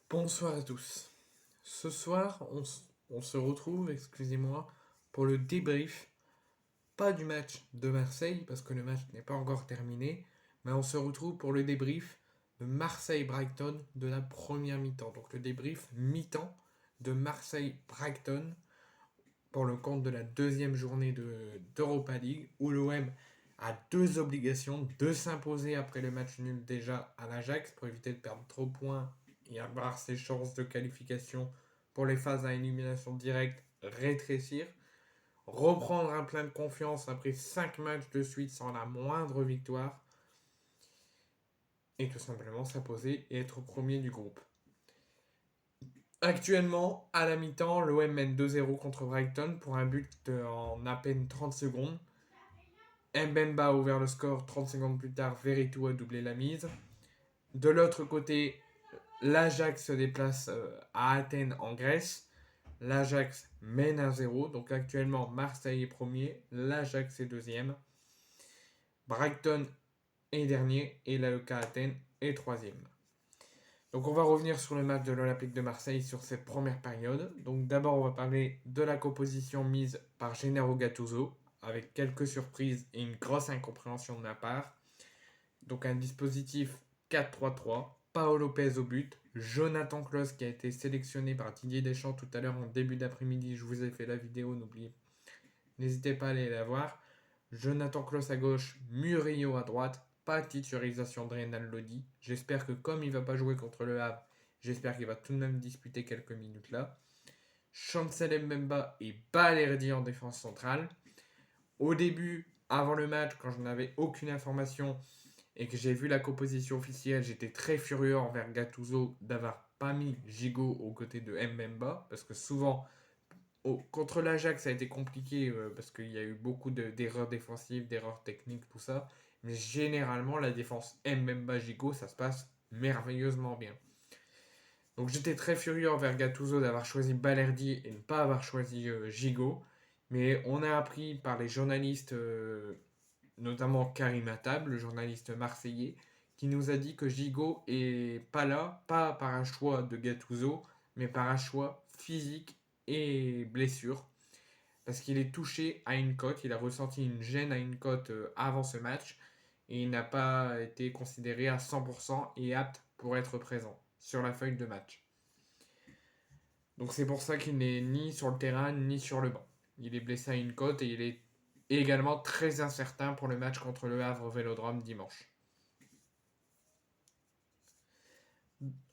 Bonsoir à tous. Ce soir, on se retrouve, excusez-moi, pour le débrief, pas du match de Marseille, parce que le match n'est pas encore terminé, mais on se retrouve pour le débrief de Marseille-Brighton de la première mi-temps. Donc le débrief mi-temps de Marseille-Brighton pour le compte de la deuxième journée d'Europa League, où l'OM a deux obligations, de s'imposer après le match nul déjà à l'Ajax pour éviter de perdre trop de points et avoir ses chances de qualification pour les phases à élimination directe rétrécir, reprendre un plein de confiance après 5 matchs de suite sans la moindre victoire, et tout simplement s'imposer et être premier du groupe. Actuellement, à la mi-temps, l'OM mène 2-0 contre Brighton pour un but en à peine 30 secondes. Mbemba a ouvert le score 30 secondes plus tard, Veretout a doublé la mise. De l'autre côté, l'Ajax se déplace à Athènes en Grèce. L'Ajax mène 1-0, donc actuellement Marseille est premier, l'Ajax est deuxième, Brighton est dernier et l'AEK Athènes est troisième. Donc on va revenir sur le match de l'Olympique de Marseille sur cette première période. Donc d'abord on va parler de la composition mise par Gennaro Gattuso, avec quelques surprises et une grosse incompréhension de ma part. Donc un dispositif 4-3-3, Paolo Lopez au but, Jonathan Klaus qui a été sélectionné par Didier Deschamps tout à l'heure en début d'après-midi, je vous ai fait la vidéo, n'hésitez pas à aller la voir. Jonathan Klaus à gauche, Murillo à droite, pas de titularisation de Renan Lodi. J'espère que comme il va pas jouer contre le Havre, j'espère qu'il va tout de même disputer quelques minutes là. Chancel Mbemba et Balerdi en défense centrale. Au début, avant le match, quand je n'avais aucune information et que j'ai vu la composition officielle, j'étais très furieux envers Gattuso d'avoir pas mis Gigot aux côtés de Mbemba, parce que souvent, contre l'Ajax, ça a été compliqué parce qu'il y a eu beaucoup d'erreurs défensives, d'erreurs techniques, tout ça. Mais généralement, la défense Mbemba-Gigot, ça se passe merveilleusement bien. Donc j'étais très furieux envers Gattuso d'avoir choisi Balerdi et ne pas avoir choisi Gigot. Mais on a appris par les journalistes, notamment Karim Attab, le journaliste marseillais, qui nous a dit que Gigot est pas là, pas par un choix de Gattuso, mais par un choix physique et blessure. Parce qu'il est touché à une côte, il a ressenti une gêne à une côte avant ce match, et il n'a pas été considéré à 100% et apte pour être présent sur la feuille de match. Donc c'est pour ça qu'il n'est ni sur le terrain ni sur le banc. Il est blessé à une côte et il est également très incertain pour le match contre le Havre au Vélodrome dimanche.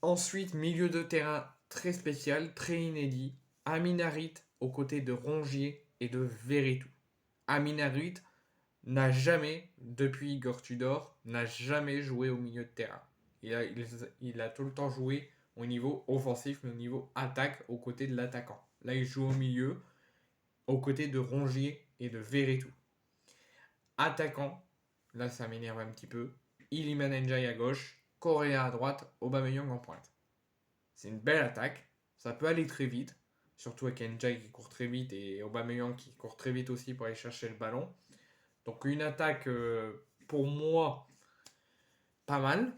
Ensuite, milieu de terrain très spécial, très inédit. Amin Harit aux côtés de Rongier et de Veretout. Amin Harit n'a jamais, depuis Igor Tudor, n'a jamais joué au milieu de terrain. Il a tout le temps joué au niveau offensif, mais au niveau attaque, aux côtés de l'attaquant. Là, il joue au milieu, aux côtés de Rongier et de Veretout. Attaquant, là ça m'énerve un petit peu, Iliman Ndiaye à gauche, Correa à droite, Aubameyang en pointe. C'est une belle attaque, ça peut aller très vite, surtout avec Ndiaye qui court très vite et Aubameyang qui court très vite aussi pour aller chercher le ballon. Donc une attaque pour moi pas mal,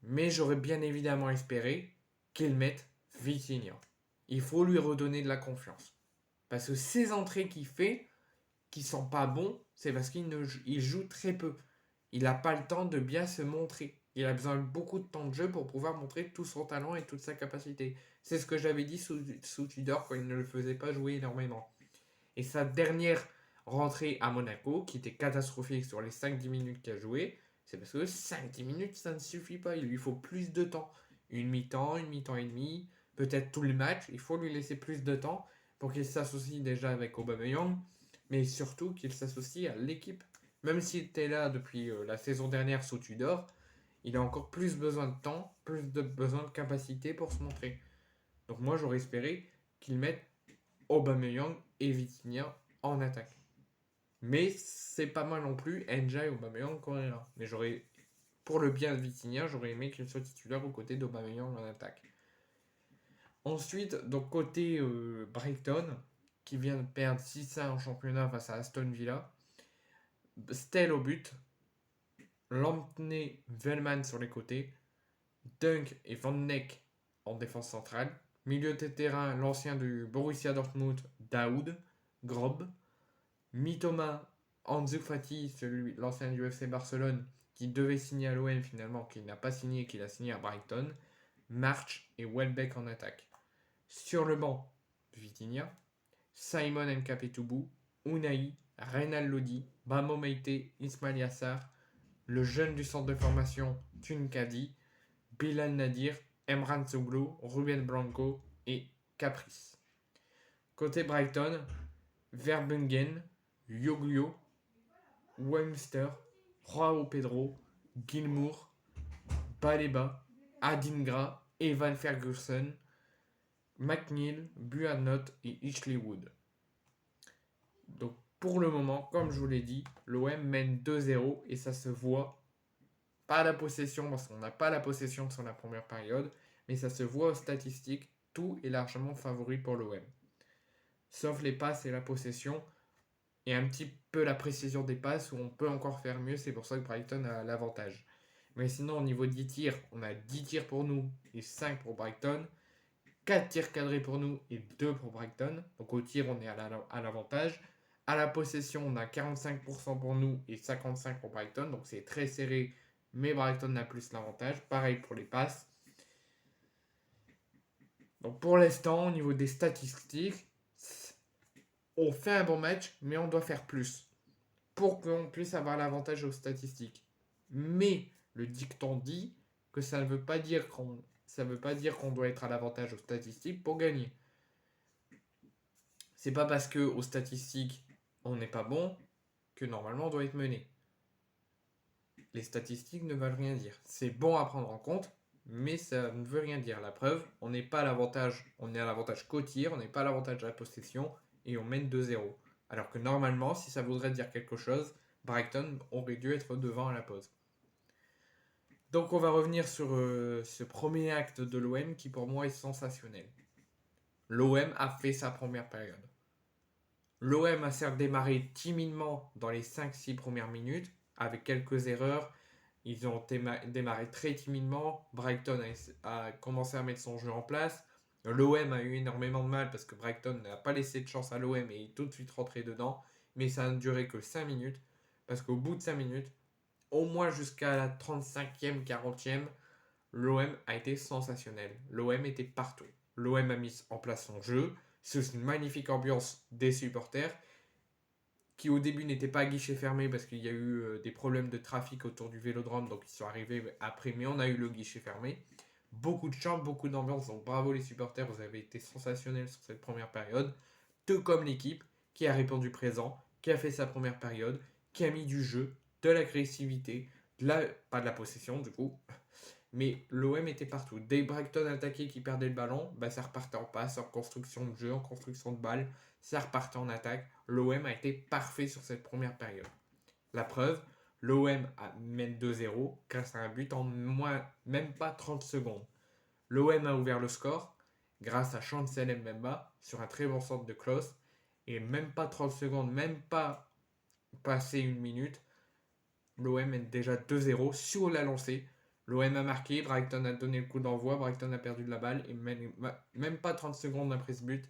mais j'aurais bien évidemment espéré qu'il mette Vitinha. Il faut lui redonner de la confiance. Parce que ces entrées qu'il fait, qui sont pas bons, c'est parce qu'il joue très peu. Il n'a pas le temps de bien se montrer. Il a besoin de beaucoup de temps de jeu pour pouvoir montrer tout son talent et toute sa capacité. C'est ce que j'avais dit sous Tudor quand il ne le faisait pas jouer énormément. Et sa dernière rentrée à Monaco, qui était catastrophique sur les 5-10 minutes qu'il a joué, c'est parce que 5-10 minutes, ça ne suffit pas. Il lui faut plus de temps. Une mi-temps et demi, peut-être tout le match. Il faut lui laisser plus de temps pour qu'il s'associe déjà avec Aubameyang, mais surtout qu'il s'associe à l'équipe. Même s'il était là depuis la saison dernière sous Tudor, il a encore plus besoin de temps, besoin de capacité pour se montrer. Donc moi j'aurais espéré qu'il mette Aubameyang et Vitinha en attaque. Mais c'est pas mal non plus Ndiaye, Aubameyang, Correa. Mais pour le bien de Vitinha, j'aurais aimé qu'il soit titulaire aux côtés d'Aubameyang en attaque. Ensuite, donc côté Brighton, qui vient de perdre 6-1 en championnat face à Aston Villa. Stell au but, Lampney, Velman sur les côtés, Dunk et Van Neck en défense centrale. Milieu de terrain, l'ancien du Borussia Dortmund, Daoud, Grob. Mitoma, Ansu Fati, l'ancien du FC Barcelone, qui devait signer à l'OM finalement, qui n'a pas signé, qui l'a signé à Brighton. March et Welbeck en attaque. Sur le banc, Vitinha, Simon Nkapetoubou, Unai, Reynal Lodi, Bamo Meite, Ismail Yassar, le jeune du centre de formation Tunkadi, Bilal Nadir, Emran Soglo, Ruben Blanco et Caprice. Côté Brighton, Verbungen, Yoglio, Webster, Joao Pedro, Gilmour, Baleba, Adingra, Evan Ferguson, McNeil, Buadnot et Ashley Wood. Donc pour le moment, comme je vous l'ai dit, l'OM mène 2-0 et ça se voit. Pas la possession, parce qu'on n'a pas la possession sur la première période, mais ça se voit aux statistiques, tout est largement favori pour l'OM. Sauf les passes et la possession, et un petit peu la précision des passes où on peut encore faire mieux, c'est pour ça que Brighton a l'avantage. Mais sinon, au niveau des tirs, on a 10 tirs pour nous et 5 pour Brighton, 4 tirs cadrés pour nous et 2 pour Brighton. Donc au tir, on est à l'avantage. À la possession, on a 45% pour nous et 55% pour Brighton, donc c'est très serré, mais Brighton a plus l'avantage. Pareil pour les passes. Donc pour l'instant, au niveau des statistiques, on fait un bon match, mais on doit faire plus pour qu'on puisse avoir l'avantage aux statistiques. Mais le dicton dit que ça ne veut pas dire qu'on doit être à l'avantage aux statistiques pour gagner. C'est pas parce que aux statistiques on n'est pas bon que normalement on doit être mené. Les statistiques ne veulent rien dire. C'est bon à prendre en compte, mais ça ne veut rien dire. La preuve, on n'est pas à l'avantage, on est à l'avantage qu'au tir, on n'est pas à l'avantage de la possession et on mène 2-0. Alors que normalement, si ça voudrait dire quelque chose, Brighton aurait dû être devant à la pause. Donc on va revenir sur ce premier acte de l'OM qui pour moi est sensationnel. L'OM a fait sa première période. L'OM a certes démarré timidement dans les 5-6 premières minutes, avec quelques erreurs. Ils ont démarré très timidement. Brighton a commencé à mettre son jeu en place. L'OM a eu énormément de mal parce que Brighton n'a pas laissé de chance à l'OM et est tout de suite rentré dedans. Mais ça n'a duré que 5 minutes. Parce qu'au bout de 5 minutes, au moins jusqu'à la 35e, 40e, l'OM a été sensationnel. L'OM était partout. L'OM a mis en place son jeu. C'est une magnifique ambiance des supporters qui au début n'étaient pas à guichet fermé parce qu'il y a eu des problèmes de trafic autour du Vélodrome, donc ils sont arrivés après, mais on a eu le guichet fermé. Beaucoup de chants, beaucoup d'ambiance, donc bravo les supporters, vous avez été sensationnels sur cette première période, tout comme l'équipe qui a répondu présent, qui a fait sa première période, qui a mis du jeu, de l'agressivité, pas de la possession du coup, mais l'OM était partout. Dès Brighton attaquait qui perdait le ballon, bah ça repartait en passe, en construction de jeu, en construction de balle, ça repartait en attaque. L'OM a été parfait sur cette première période. La preuve, l'OM mène 2-0 grâce à un but en même pas 30 secondes. L'OM a ouvert le score grâce à Chancel Mbemba sur un très bon centre de Klose. Et même pas 30 secondes, même pas passé une minute, l'OM mène déjà 2-0 sur la lancée. L'OM a marqué, Brighton a donné le coup d'envoi, Brighton a perdu de la balle et même pas 30 secondes après ce but,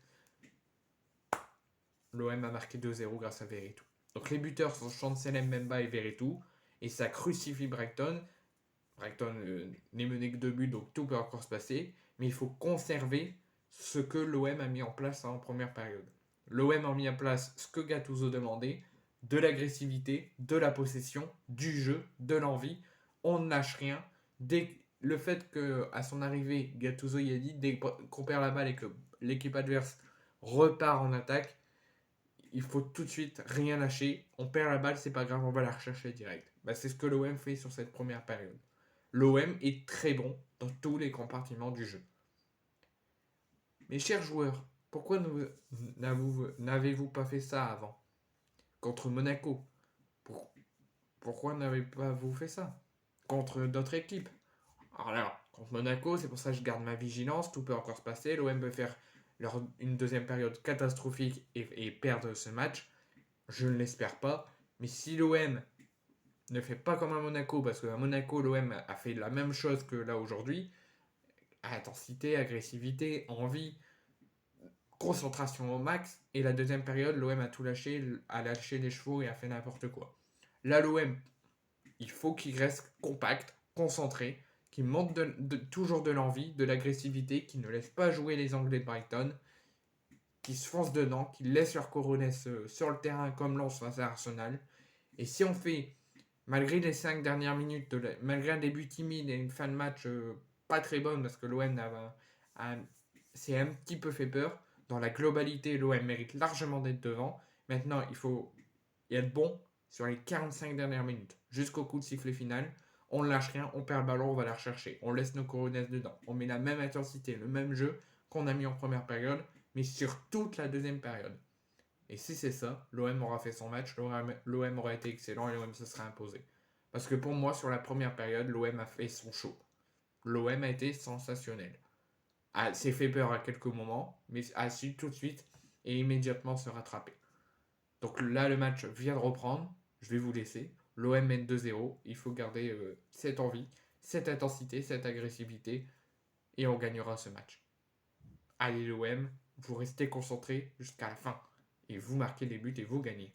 l'OM a marqué 2-0 grâce à Veretout. Donc les buteurs sont Chancel Mbemba et Veretout et ça crucifie Brighton. Brighton n'est mené que 2 buts, donc tout peut encore se passer, mais il faut conserver ce que l'OM a mis en place en première période. L'OM a mis en place ce que Gattuso demandait, de l'agressivité, de la possession, du jeu, de l'envie. On ne lâche rien. Le fait qu'à son arrivée, Gattuso y a dit, dès qu'on perd la balle et que l'équipe adverse repart en attaque, il faut tout de suite rien lâcher. On perd la balle, c'est pas grave, on va la rechercher direct. C'est ce que l'OM fait sur cette première période. L'OM est très bon dans tous les compartiments du jeu. Mes chers joueurs, pourquoi n'avez-vous pas fait ça avant? Contre Monaco. Pourquoi n'avez pas vous fait ça? Contre d'autres équipes. Alors là, contre Monaco, c'est pour ça que je garde ma vigilance, tout peut encore se passer. L'OM peut faire une deuxième période catastrophique et perdre ce match. Je ne l'espère pas. Mais si l'OM ne fait pas comme à Monaco, parce qu'à Monaco, l'OM a fait la même chose que là aujourd'hui, intensité, agressivité, envie, concentration au max. Et la deuxième période, l'OM a tout lâché, a lâché les chevaux et a fait n'importe quoi. Là, l'OM, il faut qu'il reste compact, concentré, qu'il montre toujours de l'envie, de l'agressivité, qu'il ne laisse pas jouer les Anglais de Brighton, qu'ils se foncent dedans, qu'ils laissent leur coronesse sur le terrain comme Lens face à Arsenal. Et si on fait, malgré les 5 dernières minutes, malgré un début timide et une fin de match pas très bonne, parce que l'OM s'est un petit peu fait peur, dans la globalité, l'OM mérite largement d'être devant. Maintenant, il faut être bon sur les 45 dernières minutes, jusqu'au coup de sifflet final. On ne lâche rien, on perd le ballon, on va la rechercher. On laisse nos coronesses dedans. On met la même intensité, le même jeu qu'on a mis en première période, mais sur toute la deuxième période. Et si c'est ça, l'OM aura fait son match, l'OM aura été excellent et l'OM se sera imposé. Parce que pour moi, sur la première période, l'OM a fait son show. L'OM a été sensationnel. S'est fait peur à quelques moments, mais a su tout de suite et immédiatement se rattraper. Donc là, le match vient de reprendre. Je vais vous laisser. L'OM mène 2-0. Il faut garder cette envie, cette intensité, cette agressivité. Et on gagnera ce match. Allez l'OM, vous restez concentrés jusqu'à la fin. Et vous marquez les buts et vous gagnez.